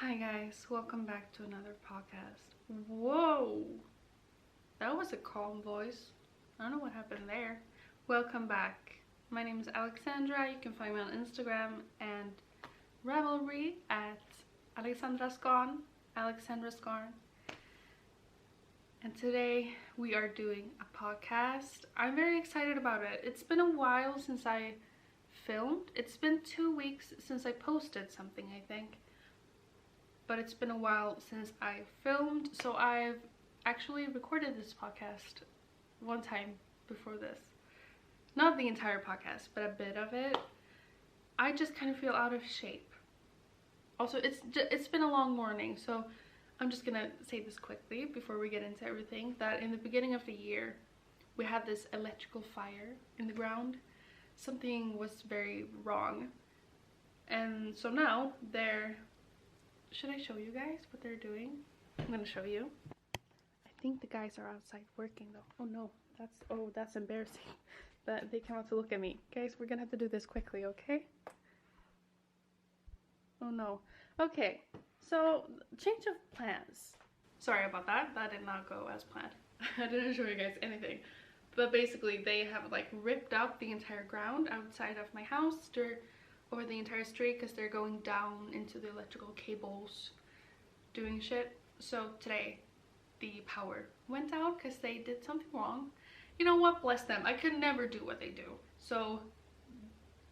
Hi guys, welcome back to another podcast. Whoa! That was a calm voice. I don't know what happened there. Welcome back. My name is Alexandra. You can find me on Instagram and Ravelry at AlexandrasGarn, AlexandrasGarn. And today we are doing a podcast. I'm very excited about it. It's been a while since I filmed. It's been 2 weeks since I posted something, I think. But it's been a while since I filmed, so I've actually recorded this podcast one time before this. Not the entire podcast, but a bit of it. I just kind of feel out of shape. Also, it's been a long morning, so I'm just gonna say this quickly before we get into everything, that in the beginning of the year we had this electrical fire in the ground. Something was very wrong, and so now should I show you guys what they're doing? I'm gonna show you. I think the guys are outside working though. Oh no, that's embarrassing. That they came out to look at me. Guys, we're gonna have to do this quickly, okay? Oh no. Okay, so change of plans. Sorry about that. That did not go as planned. I didn't show you guys anything. But basically they have like ripped up the entire ground outside of my house over the entire street because they're going down into the electrical cables doing shit. So today the power went out because they did something wrong. You know what, bless them. I could never do what they do, so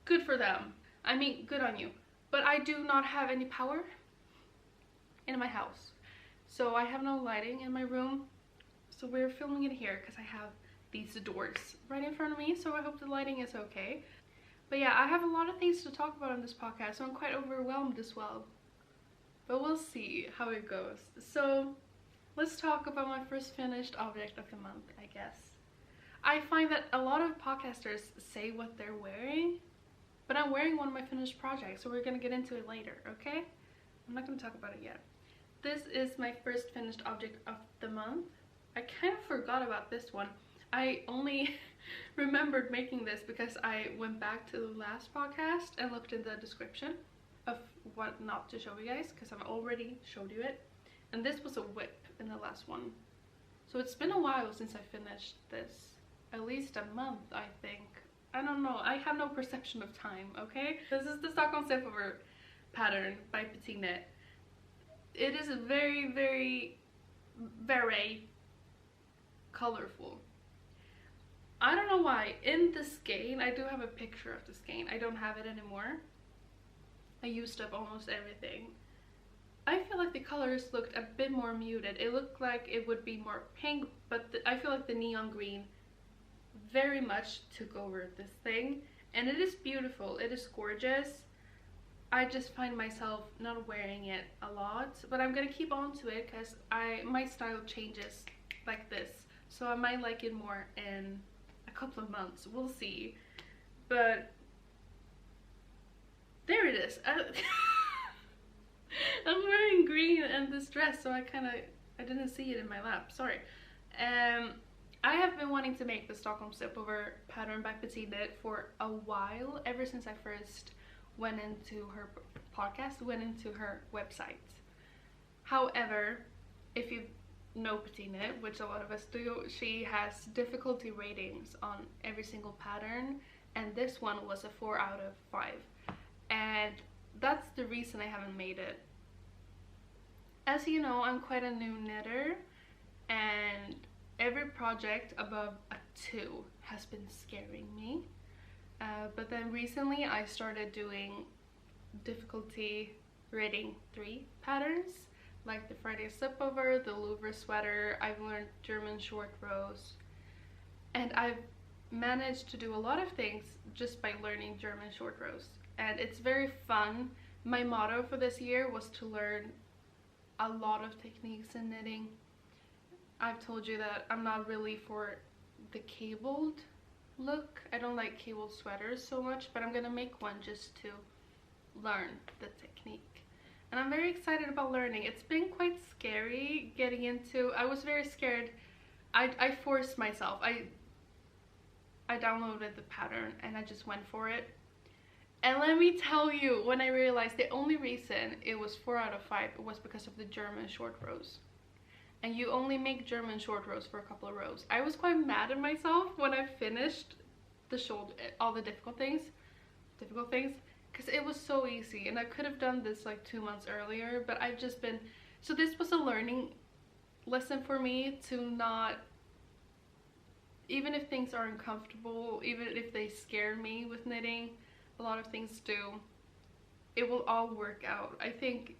good for them. I mean, good on you. But I do not have any power in my house, so I have no lighting in my room, so we're filming it here because I have these doors right in front of me, so I hope the lighting is okay. But yeah, I have a lot of things to talk about on this podcast, so I'm quite overwhelmed as well. But we'll see how it goes. So let's talk about my first finished object of the month, I guess. I find that a lot of podcasters say what they're wearing, but I'm wearing one of my finished projects, so we're gonna get into it later, okay? I'm not gonna talk about it yet. This is my first finished object of the month. I kind of forgot about this one. I only remembered making this because I went back to the last podcast and looked in the description of what not to show you guys, because I've already showed you it. And this was a whip in the last one. So it's been a while since I finished this. At least a month, I think. I don't know. I have no perception of time, okay? This is the Stockholm Slipover pattern by PetiteKnit. It is very, very, very colorful. I don't know why. In the skein, I do have a picture of the skein. I don't have it anymore. I used up almost everything. I feel like the colors looked a bit more muted. It looked like it would be more pink, but I feel like the neon green very much took over this thing. And it is beautiful. It is gorgeous. I just find myself not wearing it a lot, but I'm gonna keep on to it because my style changes like this. So I might like it more in a couple of months, we'll see. But there it is. I'm wearing green and this dress, so I didn't see it in my lap, sorry. I have been wanting to make the Stockholm Slipover pattern by PetiteKnit for a while, ever since I first went into her podcast, went into her website. However, if you know PetiteKnit, which a lot of us do, she has difficulty ratings on every single pattern, and this one was a 4 out of 5, and that's the reason I haven't made it. As you know, I'm quite a new knitter, and every project above a 2 has been scaring me, but then recently I started doing difficulty rating 3 patterns, like the Friday Slipover, the Louvre sweater. I've learned German short rows, and I've managed to do a lot of things just by learning German short rows, and it's very fun. My motto for this year was to learn a lot of techniques in knitting. I've told you that I'm not really for the cabled look. I don't like cabled sweaters so much, but I'm gonna make one just to learn the technique. And I'm very excited about learning. It's been quite scary getting into. I was very scared. I forced myself. I downloaded the pattern and I just went for it. And let me tell you, when I realized the only reason it was 4 out of 5 was because of the German short rows. And you only make German short rows for a couple of rows. I was quite mad at myself when I finished the shoulder, all the difficult things, because it was so easy, and I could have done this like 2 months earlier, but I've just been, so this was a learning lesson for me to not, even if things are uncomfortable, even if they scare me with knitting, a lot of things do, it will all work out. I think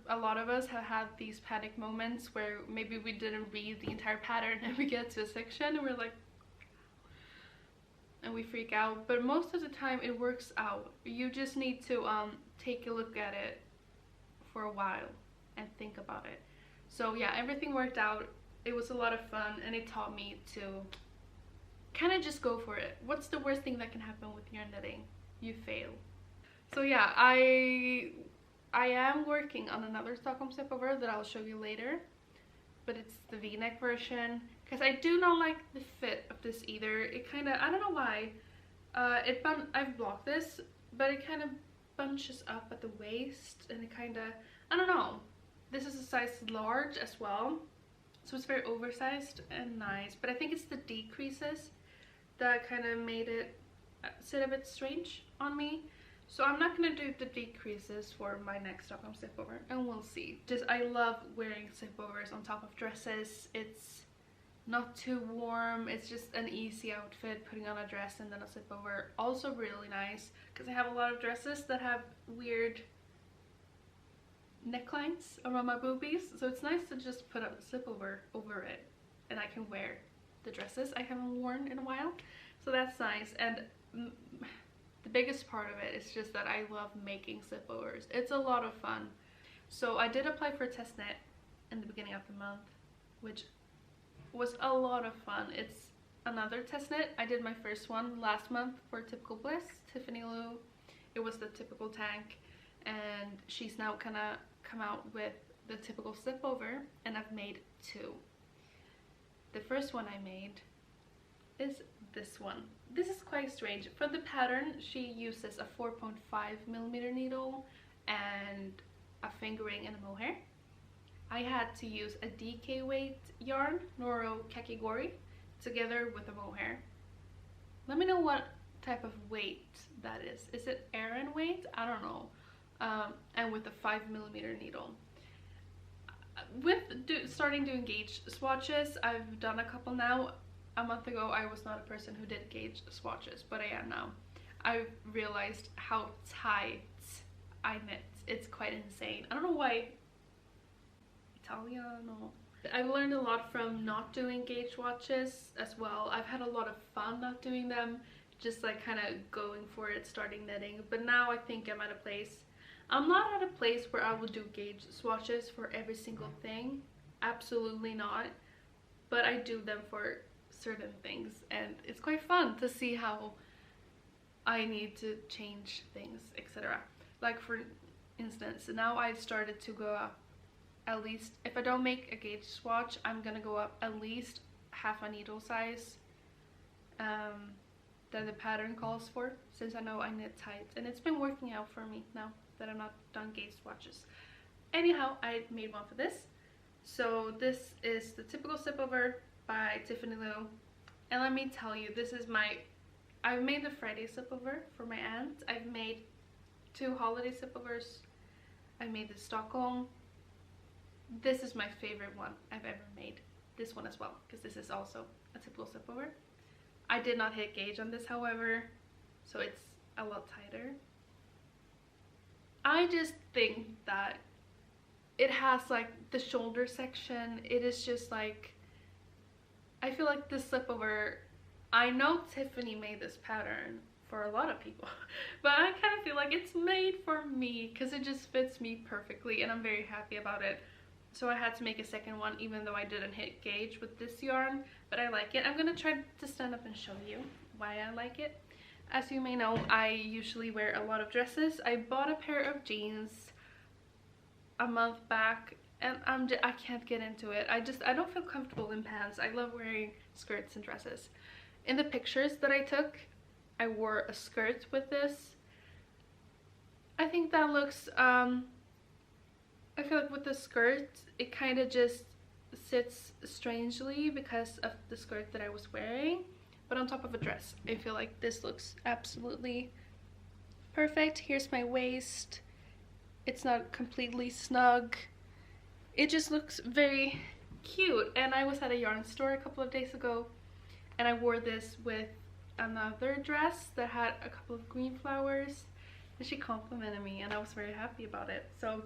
a lot of us have had these panic moments where maybe we didn't read the entire pattern and we get to a section and we're like, and we freak out, but most of the time it works out. You just need to take a look at it for a while and think about it. So yeah, everything worked out. It was a lot of fun, and it taught me to kind of just go for it. What's the worst thing that can happen with your knitting? You fail. So yeah, I am working on another Stockholm Slipover that I'll show you later, but it's the V-neck version, because I do not like the fit of this either. It kind of, I don't know why, I've blocked this, but it kind of bunches up at the waist, and it kind of, I don't know. This is a size large as well, so it's very oversized and nice, but I think it's the decreases that kind of made it sit a bit strange on me. So I'm not going to do the decreases for my next Stockholm Slipover, and we'll see. Just, I love wearing slipovers on top of dresses. It's not too warm, it's just an easy outfit, putting on a dress and then a slipover. Also really nice, because I have a lot of dresses that have weird necklines around my boobies, so it's nice to just put a slipover over it, and I can wear the dresses I haven't worn in a while. So that's nice. And the biggest part of it is just that I love making slipovers. It's a lot of fun. So I did apply for a test knit in the beginning of the month, which was a lot of fun. It's another test knit. I did my first one last month for Typical Bliss, Tiffany Lou. It was the typical tank, and she's now kind of come out with the typical slipover, and I've made 2. The first one I made is this one. This is quite strange. For the pattern, she uses a 4.5mm needle and a fingering and a mohair. I had to use a DK weight yarn, Noro Kakigori, together with a mohair. Let me know what type of weight that is. Is it Aran weight? I don't know. And with a 5mm needle. With starting doing gauge swatches, I've done a couple now. A month ago, I was not a person who did gauge swatches, but I am now. I've realized how tight I knit. It's quite insane. I don't know why. Italiano. I've learned a lot from not doing gauge swatches as well. I've had a lot of fun not doing them, just like kind of going for it, starting knitting. But now I think I'm at a place. I'm not at a place where I will do gauge swatches for every single thing. Absolutely not. But I do them for certain things, and it's quite fun to see how I need to change things, etc. Like for instance, now I've started to go up at least, if I don't make a gauge swatch, I'm gonna go up at least half a needle size that the pattern calls for, since I know I knit tight, and it's been working out for me now that I'm not done gauge swatches. Anyhow, I made one for this. So this is the Typical Slipover by Tiffany Lou, and let me tell you, this is I've made the Friday slipover for my aunt. I've made 2 holiday slipovers. I made the Stockholm. This is my favorite one I've ever made. This one as well, because this is also a typical slipover. I did not hit gauge on this, however, so it's a lot tighter. I just think that it has like the shoulder section. It is just like, I feel like this slipover, I know Tiffany made this pattern for a lot of people, but I kind of feel like it's made for me because it just fits me perfectly, and I'm very happy about it. So I had to make a second one, even though I didn't hit gauge with this yarn, but I like it. I'm gonna try to stand up and show you why I like it. As you may know, I usually wear a lot of dresses. I bought a pair of jeans a month back, and I can't get into it. I don't feel comfortable in pants. I love wearing skirts and dresses. In the pictures that I took, I wore a skirt with this. I think that looks, I feel like with the skirt, it kind of just sits strangely because of the skirt that I was wearing. But on top of a dress, I feel like this looks absolutely perfect. Here's my waist. It's not completely snug. It just looks very cute. And I was at a yarn store a couple of days ago, and I wore this with another dress that had a couple of green flowers, and she complimented me, and I was very happy about it. So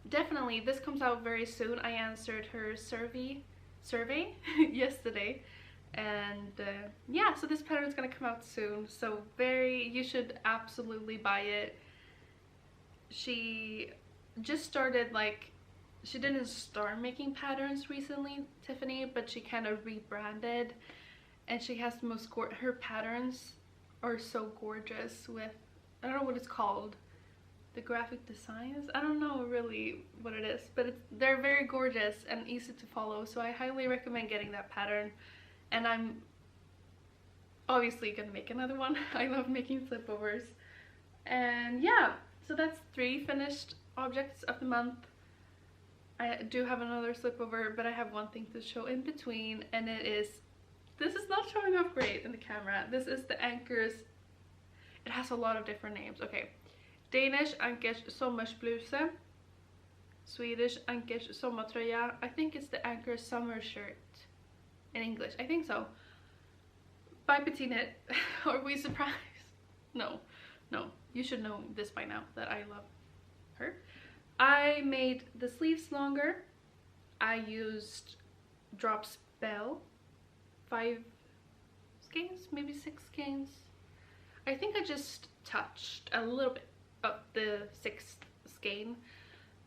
definitely this comes out very soon. I answered her survey yesterday, and yeah, so this pattern is gonna come out soon. So you should absolutely buy it. She just started, like, she didn't start making patterns recently, Tiffany, but she kind of rebranded, and she has the most her patterns are so gorgeous with, I don't know what it's called, the graphic designs, I don't know really what it is, but they're very gorgeous and easy to follow, so I highly recommend getting that pattern. And I'm obviously gonna make another one. I love making slipovers. And yeah, so that's 3 finished objects of the month. I do have another slipover, but I have one thing to show in between, and this is not showing off great in the camera. This is the Ankers. It has a lot of different names. Okay, Danish Ankers bluse, Swedish Ankers sommartröja. I think it's the Ankers summer shirt in English. I think so. By PetiteKnit. Are we surprised? No, you should know this by now that I love her. I made the sleeves longer. I used drop spell 5 skeins, maybe 6 skeins. I think I just touched a little bit of the 6th skein,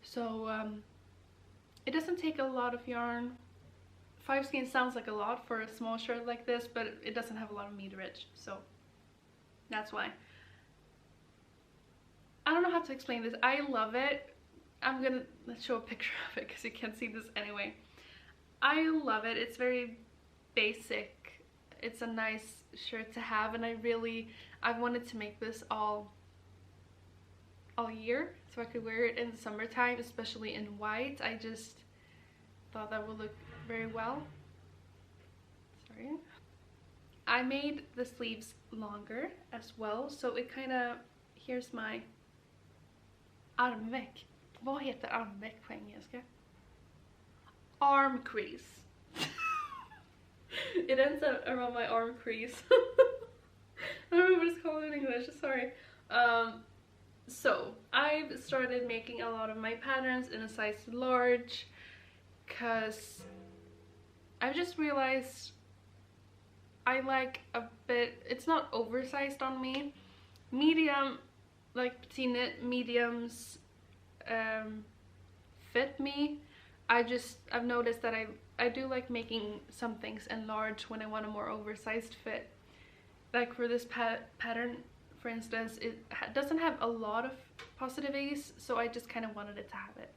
so it doesn't take a lot of yarn. 5 skeins sounds like a lot for a small shirt like this, but it doesn't have a lot of meterage, so that's why. I don't know how to explain this. I love it. Let's show a picture of it because you can't see this anyway. I love it. It's very basic. It's a nice shirt to have, and I wanted to make this all year so I could wear it in the summertime, especially in white. I just thought that would look very well. Sorry. I made the sleeves longer as well, so it kind of, here's my armveck. Vad heter armveck på engelska? Arm crease. It ends up around my arm crease. I don't know what it's called in English, sorry. So I've started making a lot of my patterns in a size large because I've just realized I like a bit, it's not oversized on me. Medium, like PetiteKnit mediums fit me. I've noticed that I do like making some things in large when I want a more oversized fit. Like for this pattern, for instance, it doesn't have a lot of positive A's, so I just kind of wanted it to have it.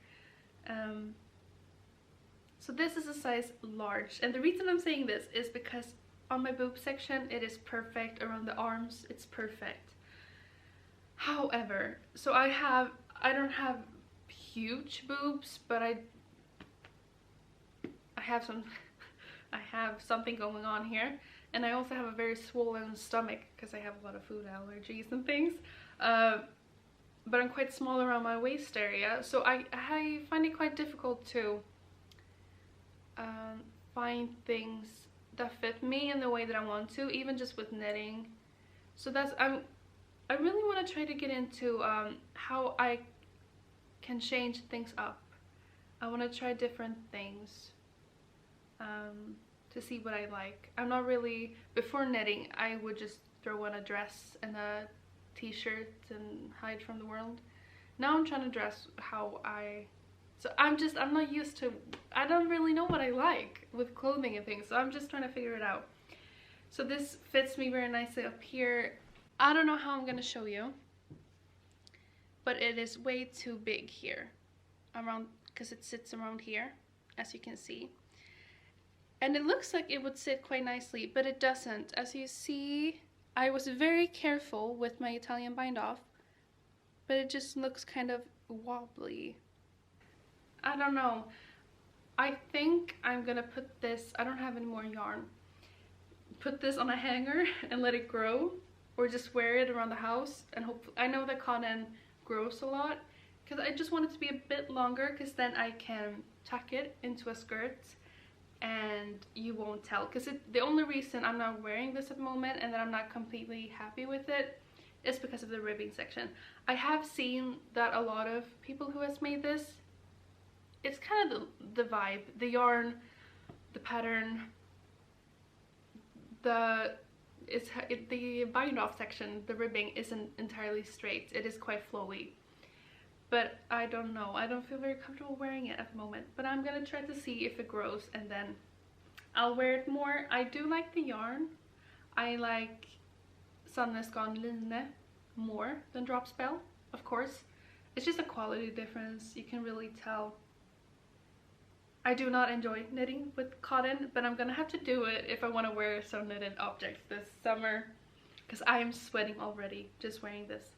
So this is a size large, and the reason I'm saying this is because on my boob section it is perfect, around the arms it's perfect. However, so I don't have huge boobs, but I have something going on here, and I also have a very swollen stomach because I have a lot of food allergies and things. But I'm quite small around my waist area, so I find it quite difficult to find things that fit me in the way that I want to, even just with knitting. So I really want to try to get into how I can change things up. I want to try different things to see what I like. I'm not really, before knitting I would just throw on a dress and a t-shirt and hide from the world. Now I'm trying to dress how I'm not used to, I don't really know what I like with clothing and things, so I'm just trying to figure it out. So this fits me very nicely up here. I don't know how I'm gonna show you, but it is way too big here, around, because it sits around here, as you can see. And it looks like it would sit quite nicely, but it doesn't. As you see, I was very careful with my Italian bind off, but it just looks kind of wobbly. I don't know. I think I'm gonna put this, I don't have any more yarn, put this on a hanger and let it grow, or just wear it around the house. And hopefully, I know that cotton grows a lot, because I just want it to be a bit longer, because then I can tuck it into a skirt and you won't tell. Because the only reason I'm not wearing this at the moment and that I'm not completely happy with it is because of the ribbing section. I have seen that a lot of people who has made this, it's kind of the vibe, the yarn, the pattern, the bind off section, the ribbing isn't entirely straight. It is quite flowy. But I don't know, I don't feel very comfortable wearing it at the moment. But I'm gonna try to see if it grows and then I'll wear it more. I do like the yarn. I like AlexandrasGarn line more than Drop Spell, of course. It's just a quality difference, you can really tell. I do not enjoy knitting with cotton, but I'm gonna have to do it if I want to wear some knitted objects this summer, because I am sweating already just wearing this.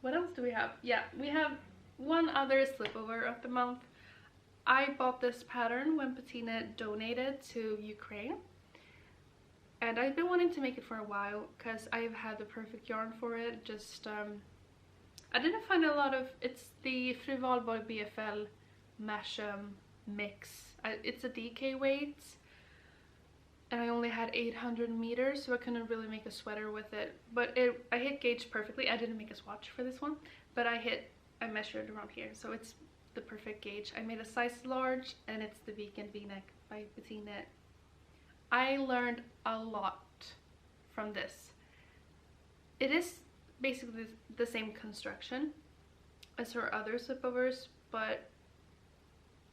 What else do we have? Yeah, we have one other slipover of the month. I bought this pattern when PetiteKnit donated to Ukraine, and I've been wanting to make it for a while because I've had the perfect yarn for it. Just I didn't find a lot of, it's the Frivalborg BFL Masham mix. It's a DK weight, and I only had 800 meters, so I couldn't really make a sweater with it. But I hit gauge perfectly. I didn't make a swatch for this one, but I measured around here, so it's the perfect gauge. I made a size large, and it's the Vegan V-neck by PetiteKnit. I learned a lot from this. It is basically the same construction as her other slipovers, but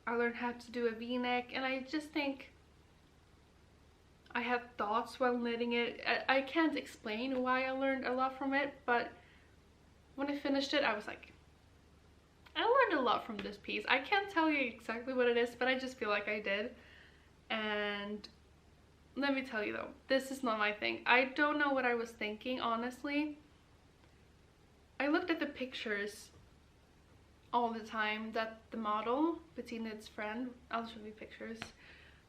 I learned how to do a V-neck, and I just think I had thoughts while knitting it. I can't explain why I learned a lot from it, but when I finished it, I was like, I learned a lot from this piece. I can't tell you exactly what it is, but I just feel like I did. And let me tell you though, this is not my thing. I don't know what I was thinking, honestly. I looked at the pictures all the time that the model, PetiteKnit's friend, I'll show you pictures,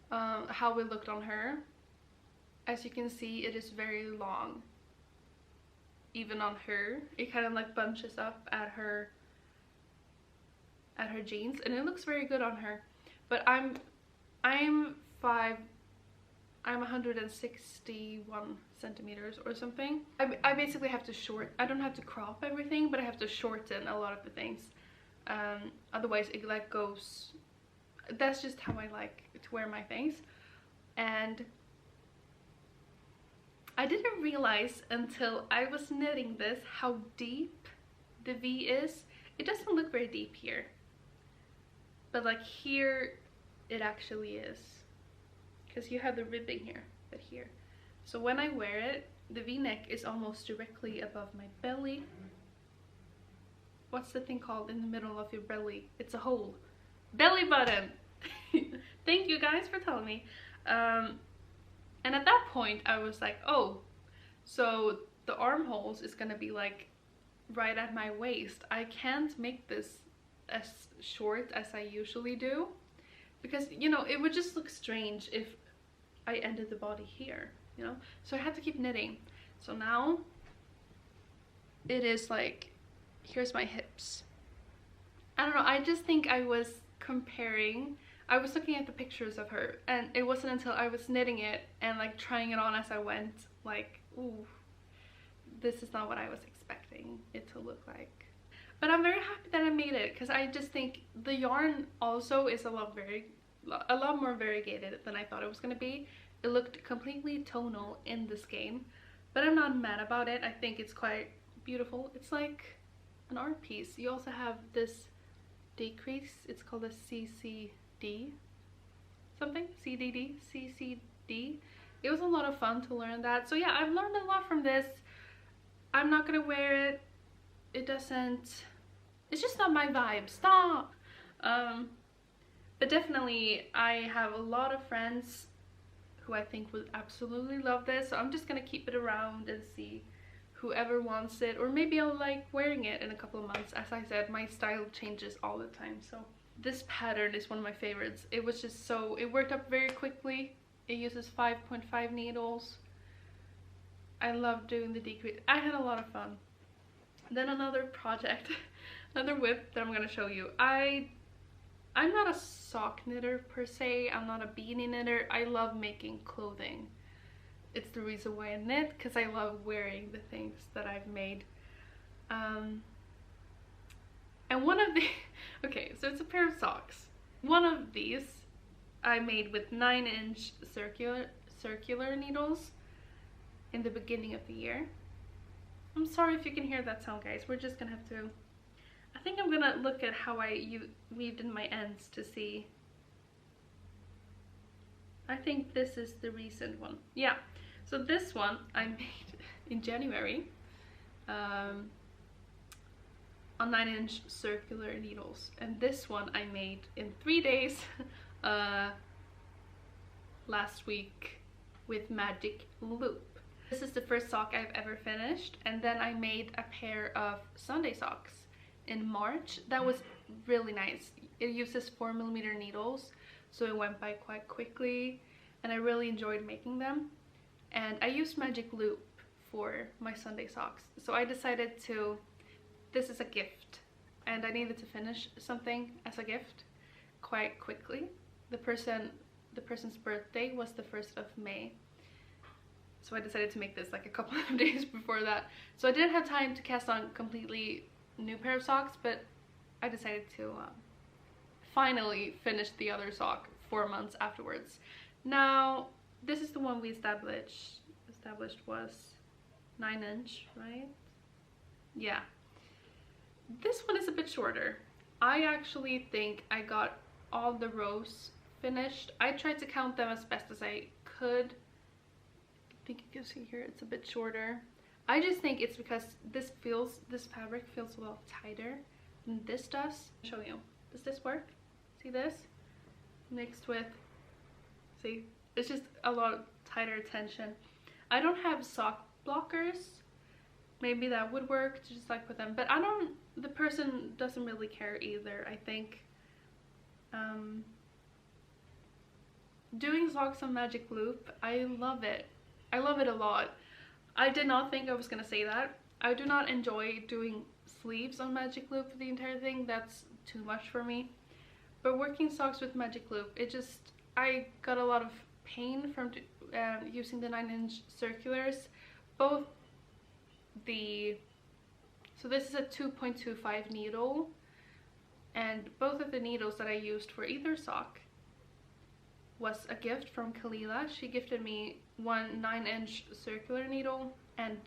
how it looked on her. As you can see, it is very long. Even on her, it kind of like bunches up at her jeans, and it looks very good on her. But I'm 161 centimeters or something. I basically have to I don't have to crop everything, but I have to shorten a lot of the things. Otherwise it like goes, that's just how I like to wear my things. And I didn't realize until I was knitting this how deep the V is. It doesn't look very deep here, but like here it actually is, because you have the ribbing here, but here. So when I wear it, the V-neck is almost directly above my belly. What's the thing called in the middle of your belly? It's a hole. Belly button! Thank you guys for telling me. And at that point I was like, oh, so the armholes is gonna be like right at my waist. I can't make this as short as I usually do, because, you know, it would just look strange if I ended the body here, you know? So I had to keep knitting. So now it is like, here's my hips. I don't know, I just think I was comparing, I was looking at the pictures of her, and it wasn't until I was knitting it and like trying it on as I went, like, ooh, this is not what I was expecting it to look like. But I'm very happy that I made it, because I just think the yarn also is a lot more variegated than I thought it was going to be. It looked completely tonal in the skein, but I'm not mad about it. I think it's quite beautiful. It's like an art piece. You also have this decrease. It's called a CCD something, CDD, CCD. It was a lot of fun to learn that. So yeah, I've learned a lot from this. I'm not gonna wear it. It's just not my vibe. Stop. But definitely I have a lot of friends who I think would absolutely love this. So I'm just gonna keep it around and see whoever wants it, or maybe I'll like wearing it in a couple of months. As I said, my style changes all the time, so this pattern is one of my favorites. It was just so, it worked up very quickly. It uses 5.5 needles. I love doing the decrease. I had a lot of fun. Then another project, another whip that I'm gonna show you. I'm not a sock knitter per se. I'm not a beanie knitter. I love making clothing. It's the reason why I knit, because I love wearing the things that I've made. And one of the okay, so it's a pair of socks. One of these I made with 9-inch circular needles in the beginning of the year. I'm sorry if you can hear that sound, guys. We're just gonna have to, I think I'm gonna look at how I weaved in my ends to see. I think this is the recent one. Yeah, so this one I made in January on 9-inch circular needles, and this one I made in 3 days last week with magic loop. This is the first sock I've ever finished, and then I made a pair of Sunday socks in March. That was really nice. It uses 4mm needles, so it went by quite quickly, and I really enjoyed making them. And I used magic loop for my Sunday socks, so I decided to, this is a gift, and I needed to finish something as a gift quite quickly. The person's birthday was the 1st of May, so I decided to make this like a couple of days before that. So I didn't have time to cast on completely new pair of socks, but I decided to finally finish the other sock 4 months afterwards. Now this is the one we established was 9-inch, right? Yeah. This one is a bit shorter. I actually think I got all the rows finished. I tried to count them as best as I could. I think you can see here it's a bit shorter. I just think it's because this fabric feels a lot tighter than this does. I'll show you. Does this work? See this? Mixed with, see? It's just a lot tighter tension. I don't have sock blockers. Maybe that would work to just like put them, but the person doesn't really care either, I think. Doing socks on magic loop, I love it. I love it a lot. I did not think I was gonna say that. I do not enjoy doing sleeves on magic loop for the entire thing. That's too much for me. But working socks with magic loop, it just, I got a lot of pain from using the 9-inch circulars. Both so this is a 2.25 needle, and both of the needles that I used for either sock was a gift from Kalila. She gifted me one 9-inch circular needle and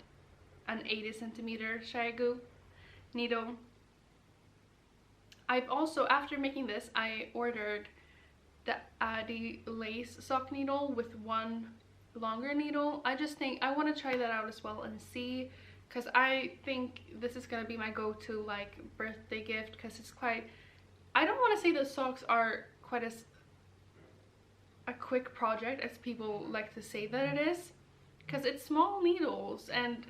an 80cm Shagu needle. I've also, after making this, I ordered the Addy lace sock needle with one longer needle. I just think I want to try that out as well and see, because I think this is gonna be my go-to like birthday gift, because it's quite, I don't want to say the socks are quite as a quick project as people like to say that it is, because it's small needles and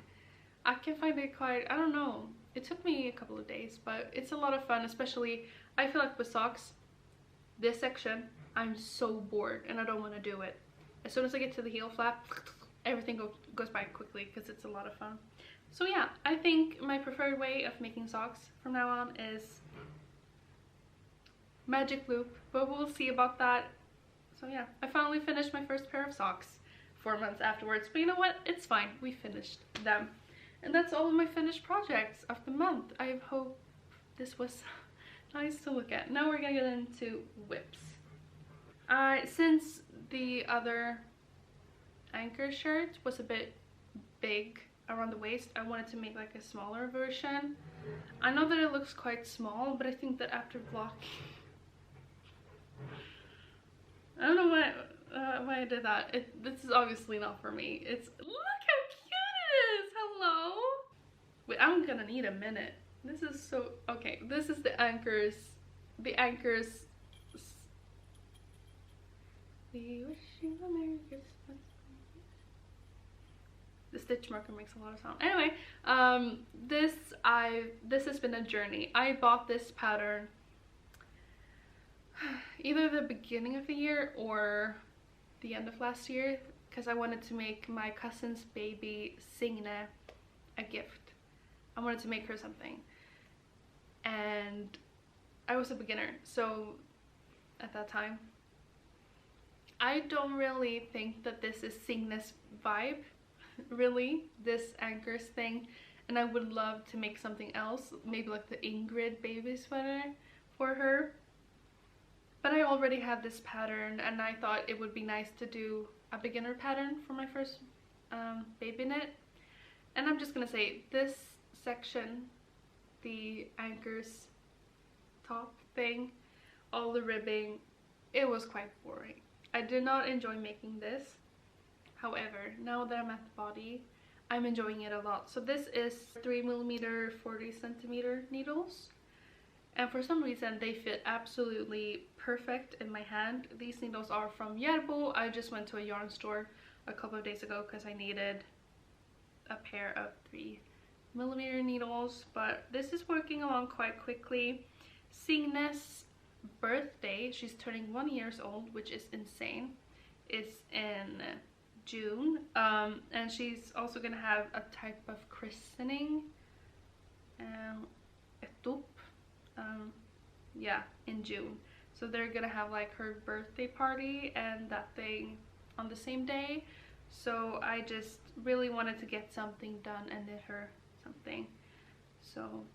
I can find it quite, I don't know, it took me a couple of days, but it's a lot of fun. Especially I feel like with socks, this section, I'm so bored and I don't want to do it. As soon as I get to the heel flap, everything goes by quickly because it's a lot of fun. So yeah, I think my preferred way of making socks from now on is magic loop, but we'll see about that. So yeah, I finally finished my first pair of socks 4 months afterwards, but you know what, it's fine, we finished them. And that's all of my finished projects of the month. I hope this was nice to look at. Now we're gonna get into whips. Since the other Anker shirt was a bit big around the waist, I wanted to make like a smaller version. I know that it looks quite small, but I think that after blocking, I don't know why I did that. This is obviously not for me. It's, look how cute it is. Hello. Wait, I'm gonna need a minute. This is so, okay, this is the Ankers We wish you a Merry Christmas. The stitch marker makes a lot of sound. Anyway, this has been a journey. I bought this pattern either the beginning of the year or the end of last year, because I wanted to make my cousin's baby Signe a gift. I wanted to make her something, and I was a beginner, so at that time I don't really think that this is Signe's vibe, really, this Ankers thing, and I would love to make something else, maybe like the Ingrid baby sweater for her. But I already have this pattern, and I thought it would be nice to do a beginner pattern for my first baby knit. And I'm just gonna say, this section, the Ankers top thing, all the ribbing, it was quite boring. I did not enjoy making this. However, now that I'm at the body, I'm enjoying it a lot. So this is 3mm 40cm needles. And for some reason they fit absolutely perfect in my hand. These needles are from Järbo. I just went to a yarn store a couple of days ago because I needed a pair of 3mm needles. But this is working along quite quickly. Signe's birthday, she's turning 1 year old, which is insane, is in June. And she's also gonna have a type of christening, yeah, in June. So they're gonna have like her birthday party and that thing on the same day. So I just really wanted to get something done and knit her something. So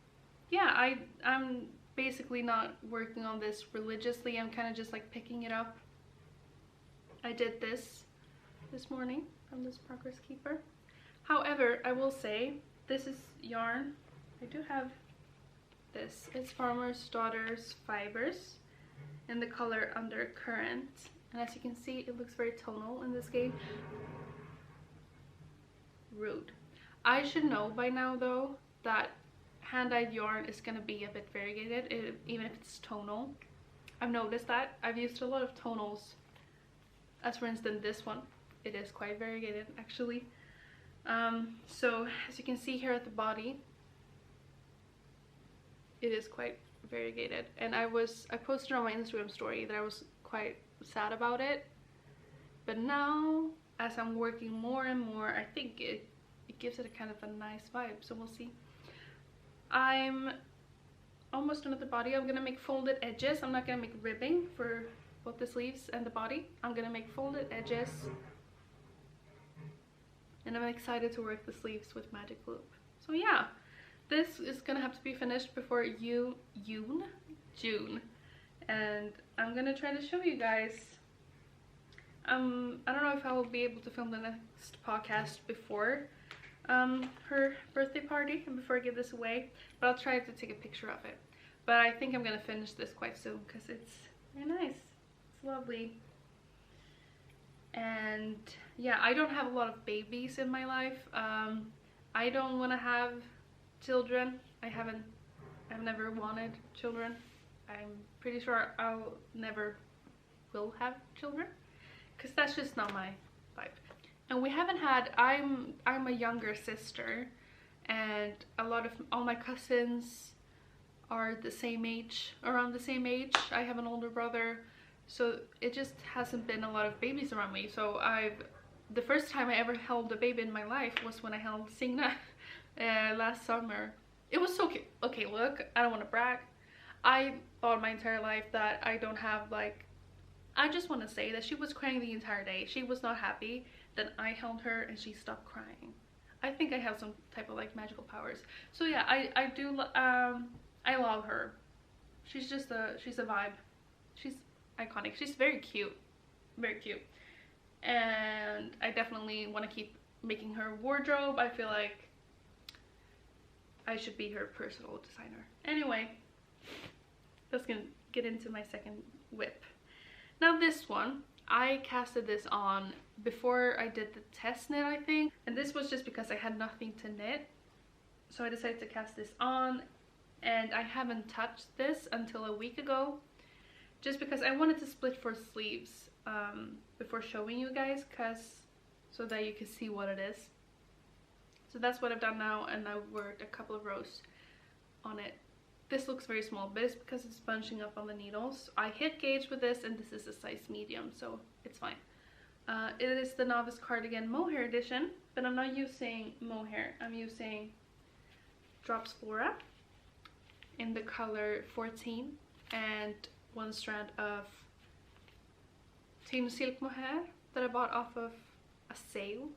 yeah, I'm basically not working on this religiously. I'm kind of just like picking it up. I did this morning from this Progress Keeper. However, I will say, this is yarn. I do have this. It's Farmer's Daughter's Fibers in the color Undercurrent, and as you can see, it looks very tonal in this game. Rude. I should know by now though that hand-dyed yarn is going to be a bit variegated, even if it's tonal. I've noticed that. I've used a lot of tonals, as for instance this one. It is quite variegated actually. So as you can see here at the body, it is quite variegated, and I posted on my Instagram story that I was quite sad about it, but now as I'm working more and more, I think it gives it a kind of a nice vibe, so we'll see. I'm almost done with the body. I'm gonna make folded edges. I'm not gonna make ribbing for both the sleeves and the body. I'm gonna make folded edges, and I'm excited to work the sleeves with magic loop. So yeah, this is gonna have to be finished before June, and I'm gonna try to show you guys. I don't know if I will be able to film the next podcast before her birthday party and before I give this away, but I'll try to take a picture of it. But I think I'm gonna finish this quite soon because it's very nice. It's lovely. And yeah, I don't have a lot of babies in my life. I don't want to have children. I've never wanted children. I'm pretty sure I'll never will have children, because that's just not my vibe. And we haven't had, I'm a younger sister, and all my cousins are the same age, around the same age. I have an older brother, so it just hasn't been a lot of babies around me. So the first time I ever held a baby in my life was when I held Signe last summer. It was so cute. Okay, look, I don't want to brag. I thought my entire life that I don't have, like, I just want to say that she was crying the entire day. She was not happy. Then I held her and she stopped crying. I think I have some type of like magical powers. So yeah, I love her. She's just she's a vibe. She's iconic. She's very cute. Very cute. And I definitely want to keep making her wardrobe. I feel like I should be her personal designer. Anyway, let's get into my second whip. Now this one, I casted this on before I did the test knit, I think. And this was just because I had nothing to knit. So I decided to cast this on, and I haven't touched this until a week ago. Just because I wanted to split for sleeves. before showing you guys, so that you can see what it is. So that's what I've done now, and I've worked a couple of rows on it. This looks very small, but it's because it's bunching up on the needles. I hit gauge with this, and this is a size medium, so it's fine. It is the Novice Cardigan Mohair edition, but I'm not using Mohair. I'm using Drops Flora in the color 14, and one strand of Team Silk Mohair that I bought off of a sale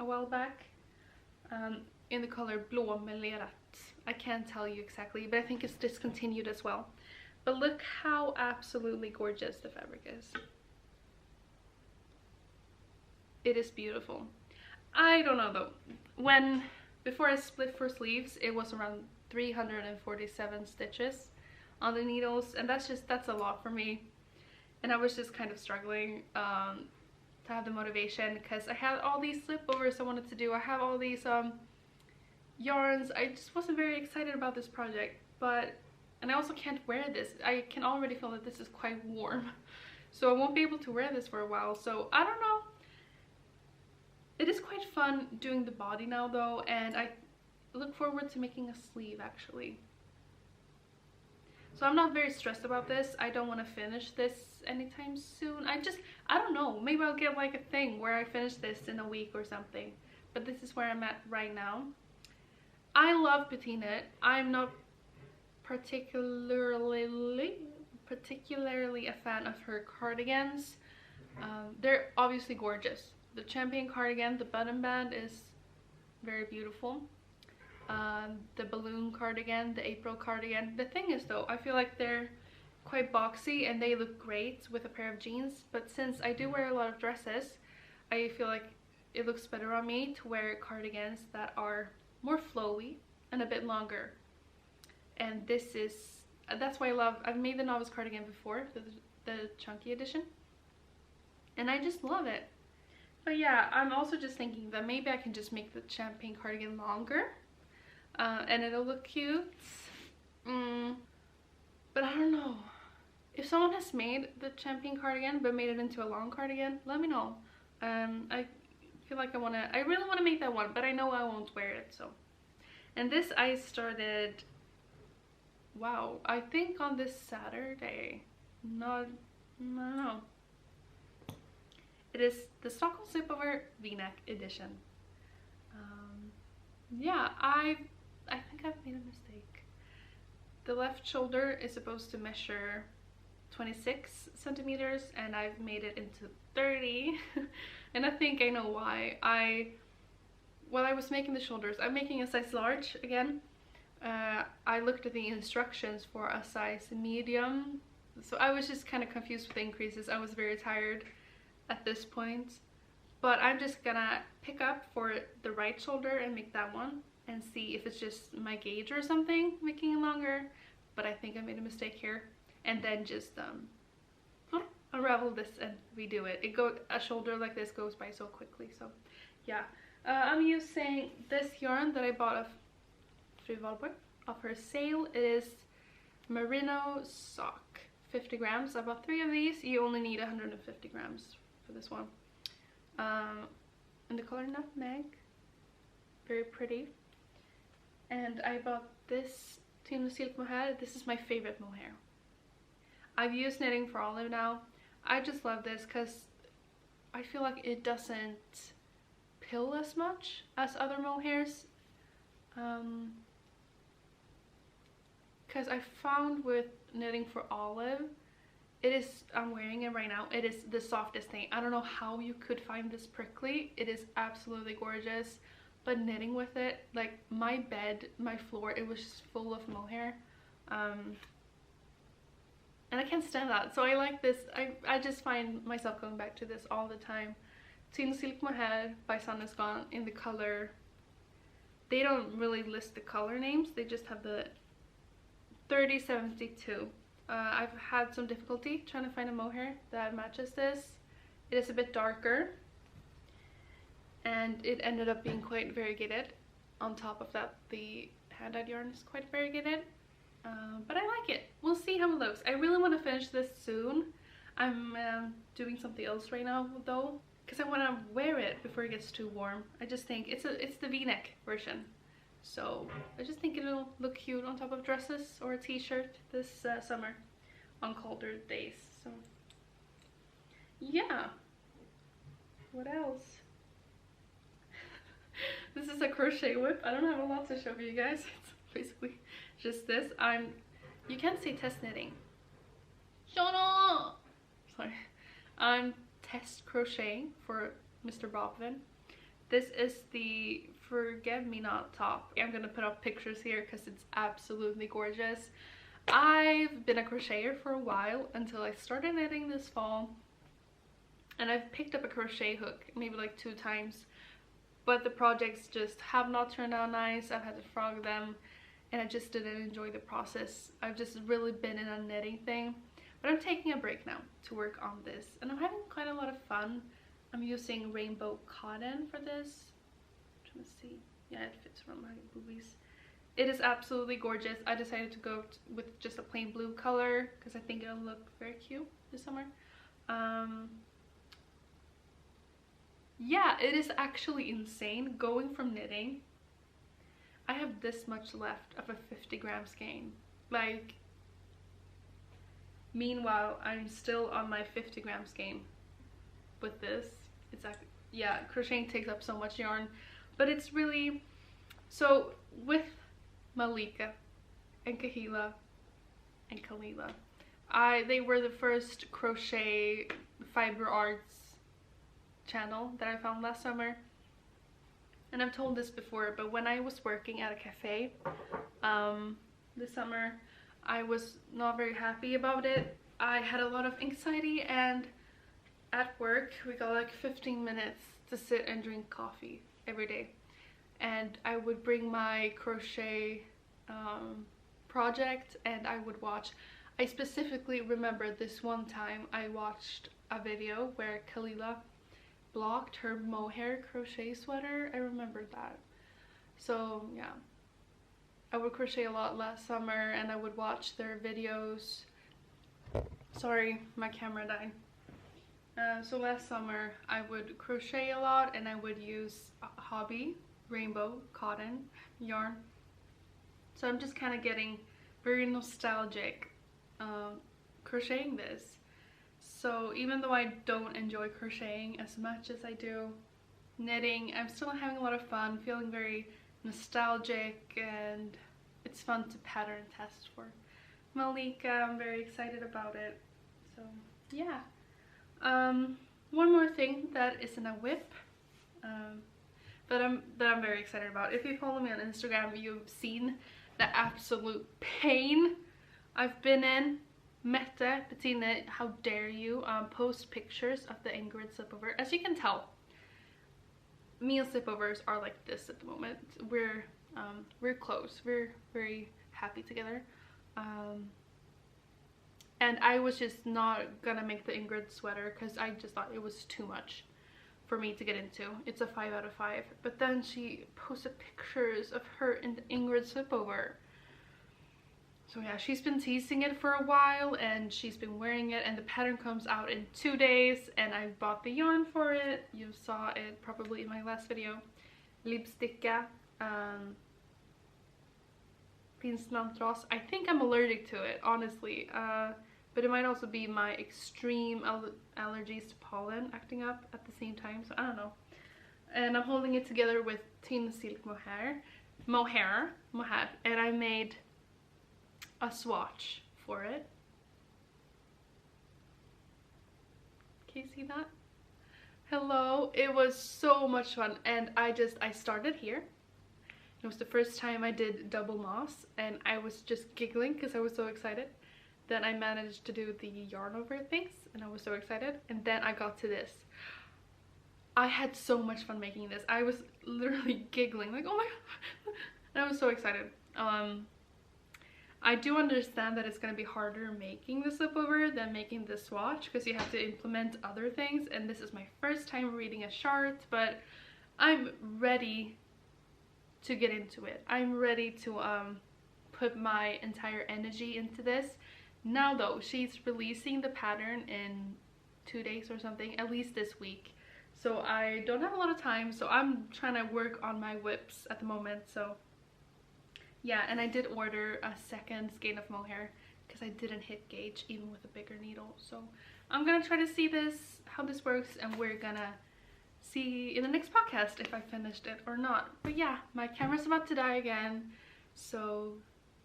a while back, in the color Blåmelerat. I can't tell you exactly, but I think it's discontinued as well. But look how absolutely gorgeous the fabric is. It is beautiful. I don't know though, before I split for sleeves, it was around 347 stitches on the needles, and that's a lot for me. And I was just kind of struggling to have the motivation, because I had all these slipovers I wanted to do. I have all these yarns. I just wasn't very excited about this project, and I also can't wear this. I can already feel that this is quite warm, so I won't be able to wear this for a while. So I don't know. It is quite fun doing the body now though, and I look forward to making a sleeve actually. So I'm not very stressed about this. I don't want to finish this anytime soon. I don't know, maybe I'll get like a thing where I finish this in a week or something. But this is where I'm at right now. I love PetiteKnit. I'm not particularly a fan of her cardigans. They're obviously gorgeous. The Champion cardigan, the button band is very beautiful. The balloon cardigan, the April cardigan. The thing is though, I feel like they're quite boxy and they look great with a pair of jeans, but since I do wear a lot of dresses, I feel like it looks better on me to wear cardigans that are more flowy and a bit longer. And that's why I've made the Novice cardigan before, the chunky edition, and I just love it. But yeah, I'm also just thinking that maybe I can just make the Champagne cardigan longer, and it'll look cute. But I don't know. If someone has made the Champagne cardigan but made it into a long cardigan, let me know. I feel like I really want to make that one, but I know I won't wear it. So, and this I started, wow, I think on this Saturday. I don't know. It is the Stockholm Slipover V-neck edition. Yeah, I think I've made a mistake. The left shoulder is supposed to measure 26 centimeters, and I've made it into 30. And I think I know why. While I was making the shoulders, I'm making a size large again. I looked at the instructions for a size medium, so I was just kind of confused with the increases. I was very tired at this point, but I'm just gonna pick up for the right shoulder and make that one and see if it's just my gauge or something making it longer. But I think I made a mistake here, and then just unravel this and redo it. A shoulder like this goes by so quickly. So yeah, I'm using this yarn that I bought of MrBobvin off her sale. It is merino sock, 50 grams. I bought 3 of these. You only need 150 grams for this one. In the color Nutmeg, very pretty. And I bought this Team Silk Mohair. This is my favorite mohair. I've used Knitting for Olive now. I just love this because I feel like it doesn't pill as much as other mohairs. Because I found with Knitting for Olive, I'm wearing it right now, it is the softest thing. I don't know how you could find this prickly. It is absolutely gorgeous. But knitting with it, like my floor, it was just full of mohair. And I can't stand that. So I like this. I just find myself going back to this all the time. Team Silk Mohair by AlexandrasGarn in the color. They don't really list the color names. They just have the 3072. I've had some difficulty trying to find a mohair that matches this. It is a bit darker, and it ended up being quite variegated. On top of that, the hand-dyed yarn is quite variegated, but I like it. We'll see how it looks. I really want to finish this soon. I'm doing something else right now though, because I want to wear it before it gets too warm. I just think it's the v-neck version, so I just think it'll look cute on top of dresses or a t-shirt this summer on colder days. So yeah, what else? This is a crochet whip. I don't have a lot to show you guys. It's basically just this. You can't say test knitting. Shut up! Sorry. I'm test crocheting for MrBobvin. This is the Forgive Me Not top. I'm gonna put up pictures here because it's absolutely gorgeous. I've been a crocheter for a while until I started knitting this fall, and I've picked up a crochet hook maybe like 2 times, but the projects just have not turned out nice. I've had to frog them and I just didn't enjoy the process. I've just really been in a knitting thing, but I'm taking a break now to work on this and I'm having quite a lot of fun. I'm using rainbow cotton for this. I'm trying to see. Yeah, it fits around my boobies. It is absolutely gorgeous. I decided to go with just a plain blue color because I think it'll look very cute this summer. Yeah, it is actually insane going from knitting. I have this much left of a 50-gram skein. Like, meanwhile, I'm still on my 50-gram skein with this. It's like, yeah, crocheting takes up so much yarn, but it's really, so with Malika and Kahila and Kalila, they were the first crochet fiber arts channel that I found last summer. And I've told this before, but when I was working at a cafe this summer, I was not very happy about it. I had a lot of anxiety, and at work we got like 15 minutes to sit and drink coffee every day, and I would bring my crochet project and I would watch. I specifically remember this one time I watched a video where Kalila blocked her Mohair crochet sweater. I remember that. So yeah, I would crochet a lot last summer and I would watch their videos. Sorry, my camera died. So last summer I would crochet a lot and I would use a hobby rainbow cotton yarn. So I'm just kind of getting very nostalgic crocheting this. So even though I don't enjoy crocheting as much as I do knitting, I'm still having a lot of fun, feeling very nostalgic, and it's fun to pattern test for Malika. I'm very excited about it. So yeah. One more thing that isn't a whip, that I'm very excited about. If you follow me on Instagram, you've seen the absolute pain I've been in. Mette, PetiteKnit, how dare you post pictures of the Ingrid Slipover. As you can tell, me and Slipovers are like this at the moment. We're close. We're very happy together. And I was just not gonna make the Ingrid sweater because I just thought it was too much for me to get into. It's a 5 out of 5. But then she posted pictures of her in the Ingrid Slipover. So yeah, she's been teasing it for a while and she's been wearing it, and the pattern comes out in 2 days and I bought the yarn for it. You saw it probably in my last video. Lipsticka. Finlandras. I think I'm allergic to it, honestly. But it might also be my extreme allergies to pollen acting up at the same time, so I don't know. And I'm holding it together with Tin Silk Mohair, and I made a swatch for it. Can you see that? Hello, it was so much fun, and I started here. It was the first time I did double moss and I was just giggling because I was so excited. Then I managed to do the yarn over things and I was so excited, and then I got to this. I had so much fun making this. I was literally giggling like, oh my god, and I was so excited. I do understand that it's going to be harder making the slipover than making the swatch because you have to implement other things, and this is my first time reading a chart, but I'm ready to get into it. I'm ready to put my entire energy into this Now though, she's releasing the pattern in 2 days or something, at least this week. So I don't have a lot of time, so I'm trying to work on my whips at the moment. So yeah, and I did order a second skein of mohair because I didn't hit gauge even with a bigger needle. So I'm gonna try to see how this works, and we're gonna see in the next podcast if I finished it or not. But yeah, my camera's about to die again. So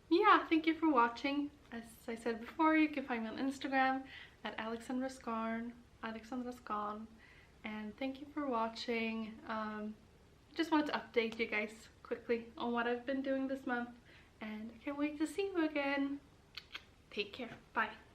yeah, thank you for watching. As I said before, you can find me on Instagram at AlexandrasGarn, AlexandrasGarn. And thank you for watching. Just wanted to update you guys quickly on what I've been doing this month, and I can't wait to see you again. Take care. Bye.